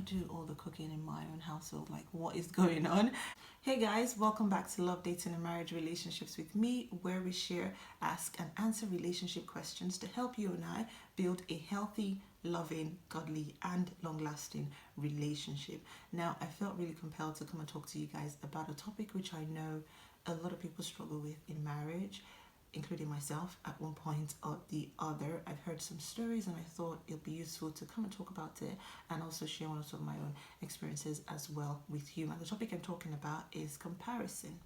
do all the cooking in my own household. Like, what is going on? Hey guys, welcome back to Love, Dating and Marriage Relationships with me, where we share, ask and answer relationship questions to help you and I build a healthy, loving, godly and long-lasting relationship. Now, I felt really compelled to come and talk to you guys about a topic which I know a lot of people struggle with in marriage, including myself at one point or the other. I've heard some stories and I thought it'll be useful to come and talk about it and also share one or two of my own experiences as well with you. And the topic I'm talking about is comparison.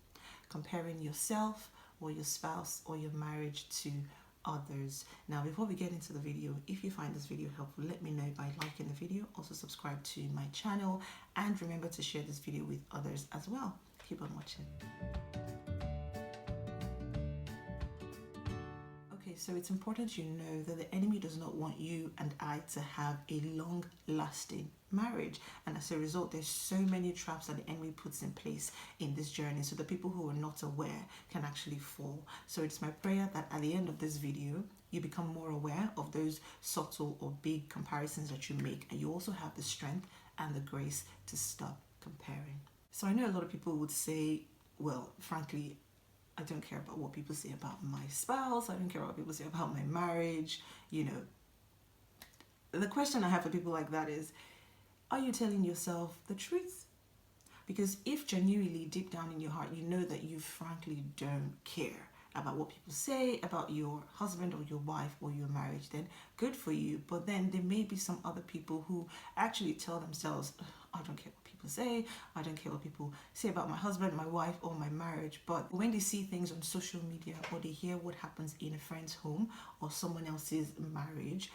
Comparing yourself or your spouse or your marriage to others. Now, before we get into the video, if you find this video helpful, let me know by liking the video. Also subscribe to my channel and remember to share this video with others as well. Keep on watching. So it's important you know that the enemy does not want you and I to have a long-lasting marriage, and as a result there's so many traps that the enemy puts in place in this journey so the people who are not aware can actually fall. So it's my prayer that at the end of this video you become more aware of those subtle or big comparisons that you make, and you also have the strength and the grace to stop comparing. So I know a lot of people would say, well, frankly, I don't care about what people say about my spouse. I don't care what people say about my marriage. You know, the question I have for people like that is, are you telling yourself the truth? Because if genuinely deep down in your heart, you know that you frankly don't care about what people say about your husband or your wife or your marriage, then good for you. But then there may be some other people who actually tell themselves, I don't care what people say, I don't care what people say about my husband, my wife or my marriage. But when they see things on social media or they hear what happens in a friend's home or someone else's marriage,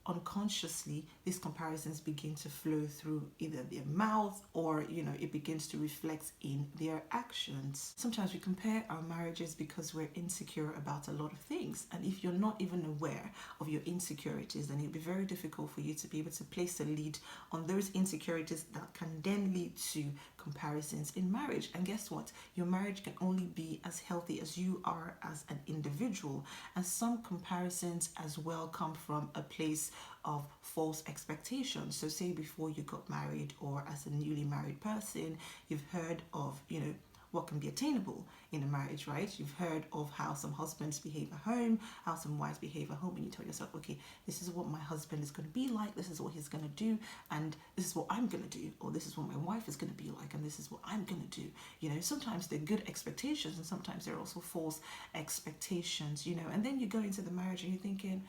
unconsciously these comparisons begin to flow through either their mouth or, you know, it begins to reflect in their actions. Sometimes we compare our marriages because we're insecure about a lot of things, and if you're not even aware of your insecurities, then it'll be very difficult for you to be able to place a lead on those insecurities that can then lead to comparisons in marriage. And guess what? Your marriage can only be as healthy as you are as an individual, and some comparisons as well come from a place of false expectations. So say before you got married or as a newly married person, you've heard of, you know, what can be attainable in a marriage, right? You've heard of how some husbands behave at home, how some wives behave at home, and you tell yourself, okay, this is what my husband is going to be like, this is what he's going to do, and this is what I'm going to do, or this is what my wife is going to be like, and this is what I'm going to do. You know, sometimes they're good expectations and sometimes they're also false expectations, you know, and then you go into the marriage and you're thinking,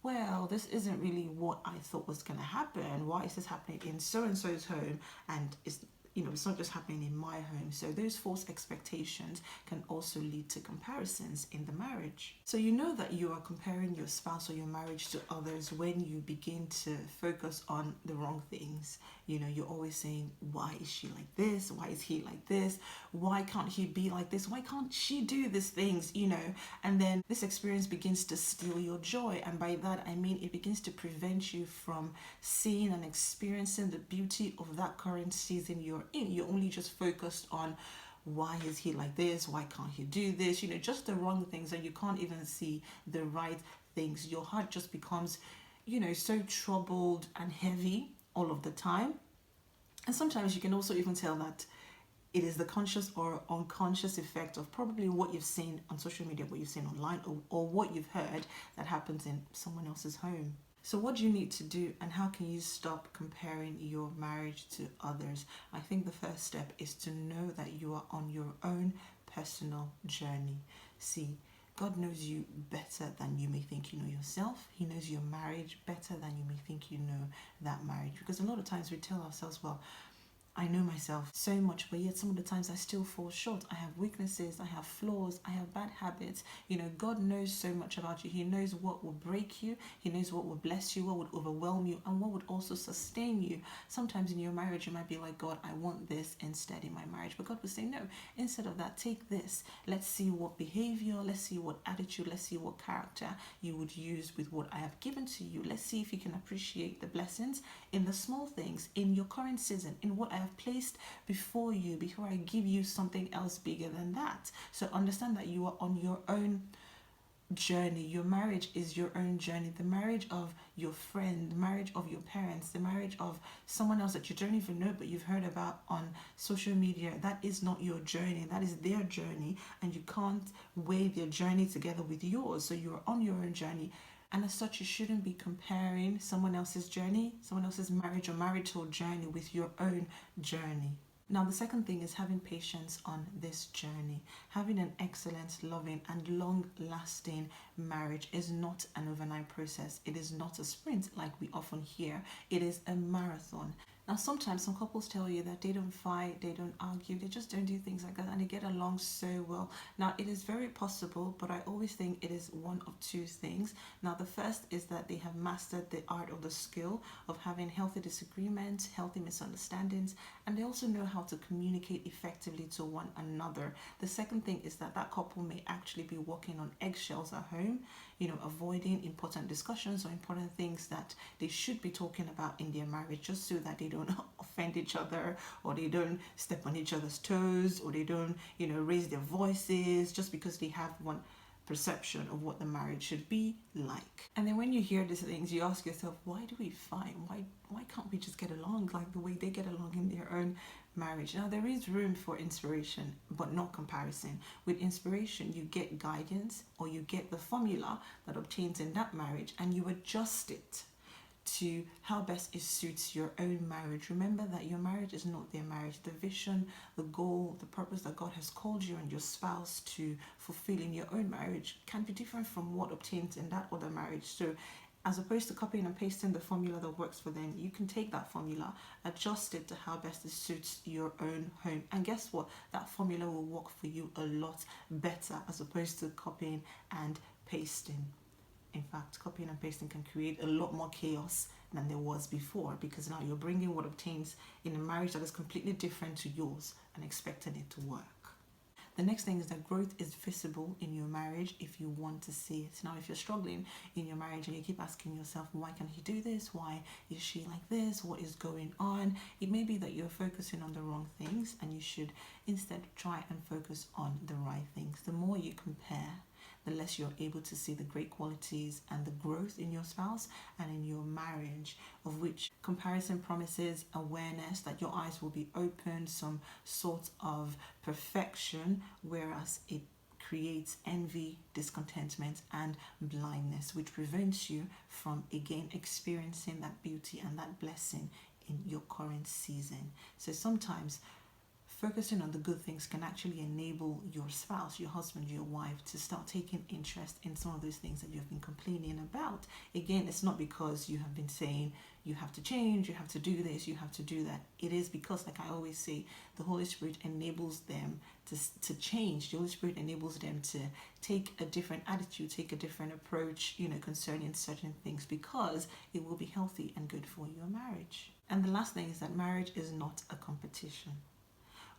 well, this isn't really what I thought was going to happen. Why is this happening in so-and-so's home and it's, you know, it's not just happening in my home? So those false expectations can also lead to comparisons in the marriage. So you know that you are comparing your spouse or your marriage to others when you begin to focus on the wrong things. You know, you're always saying, why is she like this? Why is he like this? Why can't he be like this? Why can't she do these things? You know, and then this experience begins to steal your joy. And by that, I mean, it begins to prevent you from seeing and experiencing the beauty of that current season you're in. You're only just focused on, why is he like this? Why can't he do this? You know, just the wrong things, and you can't even see the right things. Your heart just becomes, you know, so troubled and heavy all of the time. And sometimes you can also even tell that it is the conscious or unconscious effect of probably what you've seen on social media, what you've seen online, or what you've heard that happens in someone else's home. So what do you need to do, and how can you stop comparing your marriage to others? I think the first step is to know that you are on your own personal journey. See, God knows you better than you may think you know yourself. He knows your marriage better than you may think you know that marriage. Because a lot of times we tell ourselves, well, I know myself so much, but yet some of the times I still fall short. I have weaknesses, I have flaws, I have bad habits. You know, God knows so much about you. He knows what will break you. He knows what will bless you, what would overwhelm you, and what would also sustain you. Sometimes in your marriage, you might be like, God, I want this instead in my marriage. But God will say, no, instead of that, take this. Let's see what behavior, let's see what attitude, let's see what character you would use with what I have given to you. Let's see if you can appreciate the blessings in the small things, in your current season, in what I have placed before you, before I give you something else bigger than that. So understand that you are on your own journey. Your marriage is your own journey. The marriage of your friend, the marriage of your parents, the marriage of someone else that you don't even know but you've heard about on social media, that is not your journey. That is their journey, and you can't weigh their journey together with yours. So you're on your own journey. And as such, you shouldn't be comparing someone else's journey, someone else's marriage or marital journey with your own journey. Now, the second thing is having patience on this journey. Having an excellent, loving, and long lasting marriage is not an overnight process. It is not a sprint like we often hear, it is a marathon. Now, sometimes some couples tell you that they don't fight, they don't argue, they just don't do things like that, and they get along so well. Now, it is very possible, but I always think it is one of two things. Now, the first is that they have mastered the art or the skill of having healthy disagreements, healthy misunderstandings, and they also know how to communicate effectively to one another. The second thing is that that couple may actually be walking on eggshells at home, avoiding important discussions or important things that they should be talking about in their marriage, just so that they don't offend each other, or they don't step on each other's toes, or they don't, raise their voices just because they have one perception of what the marriage should be like. And then when you hear these things, you ask yourself, why do we fight? Why can't we just get along like the way they get along in their own marriage? Now, there is room for inspiration, but not comparison. With inspiration, you get guidance, or you get the formula that obtains in that marriage, and you adjust it to how best it suits your own marriage. Remember that your marriage is not their marriage. The vision, the goal, the purpose that God has called you and your spouse to fulfill in your own marriage can be different from what obtains in that other marriage. So as opposed to copying and pasting the formula that works for them, you can take that formula, adjust it to how best it suits your own home. And guess what? That formula will work for you a lot better as opposed to copying and pasting. In fact, copying and pasting can create a lot more chaos than there was before, because now you're bringing what obtains in a marriage that is completely different to yours and expecting it to work. The next thing is that growth is visible in your marriage if you want to see it. Now, if you're struggling in your marriage and you keep asking yourself, why can't he do this? Why is she like this? What is going on? It may be that you're focusing on the wrong things, and you should instead try and focus on the right things. The more you compare, the less you're able to see the great qualities and the growth in your spouse and in your marriage, of which comparison promises awareness, that your eyes will be open, some sort of perfection, whereas it creates envy, discontentment, and blindness, which prevents you from again experiencing that beauty and that blessing in your current season. So sometimes focusing on the good things can actually enable your spouse, your husband, your wife to start taking interest in some of those things that you've been complaining about. Again, it's not because you have been saying you have to change, you have to do this, you have to do that. It is because, like I always say, the Holy Spirit enables them to change. The Holy Spirit enables them to take a different attitude, take a different approach, concerning certain things, because it will be healthy and good for your marriage. And the last thing is that marriage is not a competition.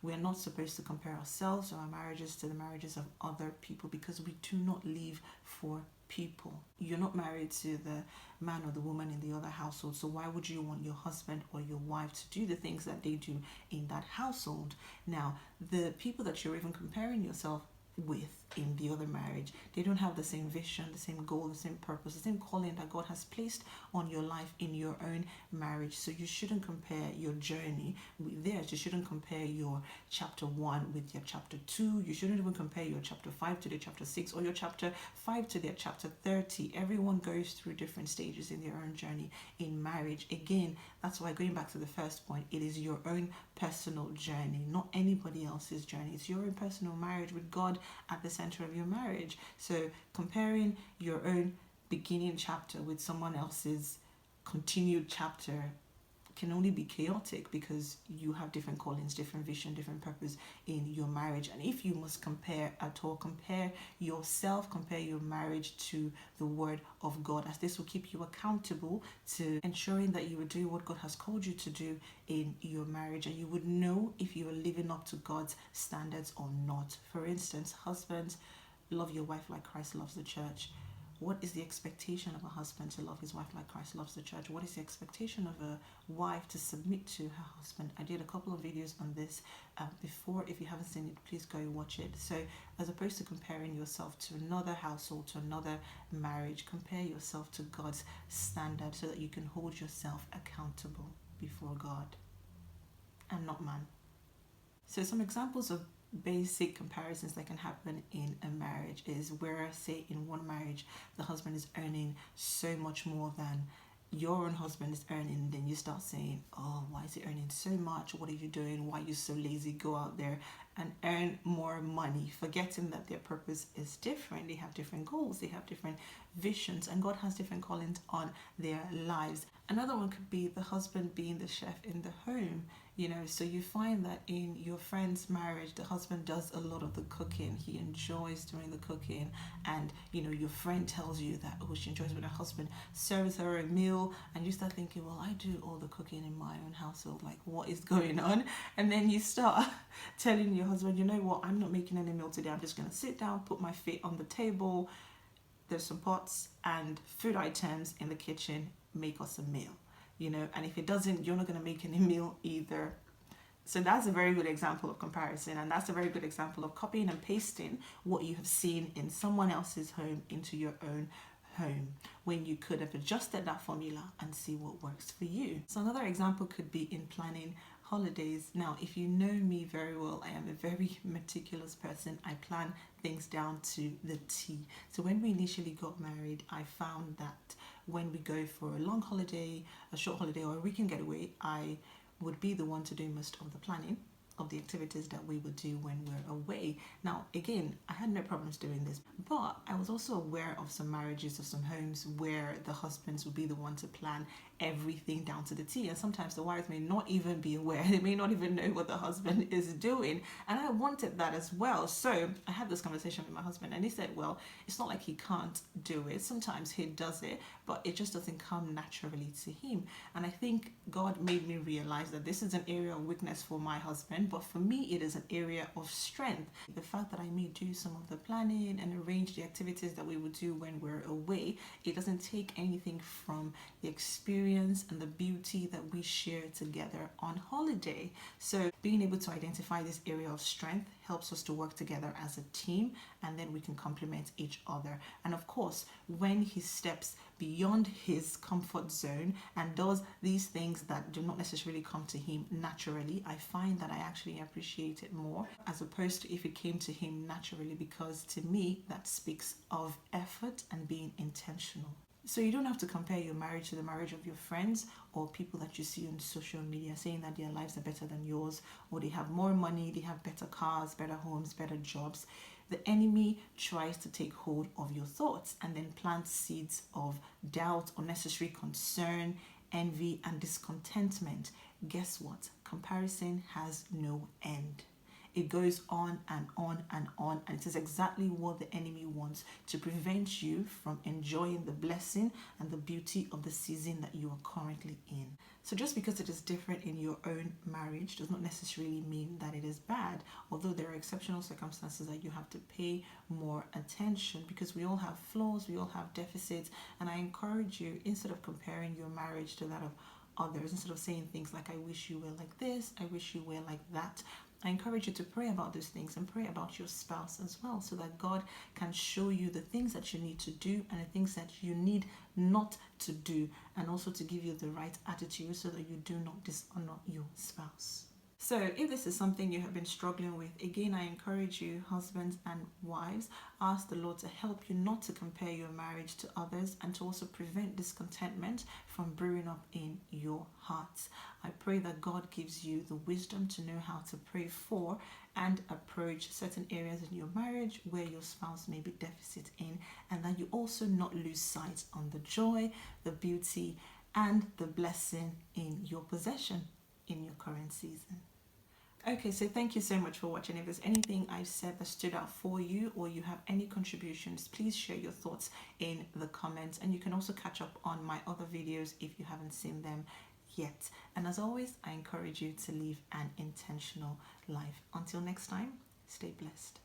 We are not supposed to compare ourselves or our marriages to the marriages of other people, because we do not live for people. You're not married to the man or the woman in the other household, so why would you want your husband or your wife to do the things that they do in that household? Now, the people that you're even comparing yourself with in the other marriage, they don't have the same vision, the same goal, the same purpose, the same calling that God has placed on your life in your own marriage. So you shouldn't compare your journey with theirs. You shouldn't compare your chapter 1 with their chapter 2. You shouldn't even compare your chapter 5 to their chapter 6, or your chapter 5 to their chapter 30. Everyone goes through different stages in their own journey in marriage. Again, that's why, going back to the first point, it is your own personal journey, not anybody else's journey. It's your own personal marriage with God at the center of your marriage. So comparing your own beginning chapter with someone else's continued chapter can only be chaotic, because you have different callings, different vision, different purpose in your marriage. And if you must compare at all, compare yourself, compare your marriage to the Word of God, as this will keep you accountable to ensuring that you will do what God has called you to do in your marriage, and you would know if you are living up to God's standards or not. For instance, husbands, love your wife like Christ loves the church. What is the expectation of a husband to love his wife like Christ loves the church? What is the expectation of a wife to submit to her husband? I did a couple of videos on this before. If you haven't seen it, please go watch it. So as opposed to comparing yourself to another household, to another marriage, compare yourself to God's standard so that you can hold yourself accountable before God and not man. So some examples of basic comparisons that can happen in a marriage is where, say, in one marriage the husband is earning so much more than your own husband is earning, then you start saying, oh, why is he earning so much? What are you doing? Why are you so lazy? Go out there and earn more money, forgetting that their purpose is different. They have different goals, they have different visions, and God has different callings on their lives. Another one could be the husband being the chef in the home. So you find that in your friend's marriage, the husband does a lot of the cooking. He enjoys doing the cooking, and your friend tells you that, oh, she enjoys when her husband serves her a meal, and you start thinking, well, I do all the cooking in my own household, like what is going on? And then you start telling your husband, you know what, I'm not making any meal today. I'm just going to sit down, put my feet on the table. There's some pots and food items in the kitchen. Make us a meal. And if it doesn't, you're not going to make any meal either. So that's a very good example of comparison, and that's a very good example of copying and pasting what you have seen in someone else's home into your own home, when you could have adjusted that formula and see what works for you. So another example could be in planning holidays. Now, if you know me very well, I am a very meticulous person. I plan things down to the T. So when we initially got married, I found that when we go for a long holiday, a short holiday, or a weekend getaway, I would be the one to do most of the planning of the activities that we would do when we're away. Now, again, I had no problems doing this, but I was also aware of some marriages, of some homes where the husbands would be the one to plan everything down to the T, and sometimes the wives may not even be aware. They may not even know what the husband is doing, and I wanted that as well. So I had this conversation with my husband, and he said, well, it's not like he can't do it. Sometimes he does it, but it just doesn't come naturally to him. And I think God made me realize that this is an area of weakness for my husband, but for me it is an area of strength. The fact that I may do some of the planning and arrange the activities that we would do when we're away, it doesn't take anything from the experience and the beauty that we share together on holiday. So being able to identify this area of strength helps us to work together as a team, and then we can complement each other. And of course, when he steps beyond his comfort zone and does these things that do not necessarily come to him naturally, I find that I actually appreciate it more, as opposed to if it came to him naturally, because to me that speaks of effort and being intentional. So you don't have to compare your marriage to the marriage of your friends or people that you see on social media saying that their lives are better than yours, or they have more money, they have better cars, better homes, better jobs. The enemy tries to take hold of your thoughts and then plant seeds of doubt, unnecessary concern, envy, and discontentment. Guess what? Comparison has no end. It goes on and on and on, and it is exactly what the enemy wants, to prevent you from enjoying the blessing and the beauty of the season that you are currently in. So just because it is different in your own marriage does not necessarily mean that it is bad, although there are exceptional circumstances that you have to pay more attention, because we all have flaws, we all have deficits. And I encourage you, instead of comparing your marriage to that of others, instead of saying things like, I wish you were like this, I wish you were like that, I encourage you to pray about those things and pray about your spouse as well, so that God can show you the things that you need to do and the things that you need not to do, and also to give you the right attitude so that you do not dishonor your spouse. So if this is something you have been struggling with, again, I encourage you, husbands and wives, ask the Lord to help you not to compare your marriage to others, and to also prevent discontentment from brewing up in your hearts. I pray that God gives you the wisdom to know how to pray for and approach certain areas in your marriage where your spouse may be deficit in, and that you also not lose sight on the joy, the beauty, and the blessing in your possession in your current season. Okay, so thank you so much for watching. If there's anything I've said that stood out for you, or you have any contributions, please share your thoughts in the comments, and you can also catch up on my other videos if you haven't seen them yet. And as always, I encourage you to live an intentional life. Until next time, stay blessed.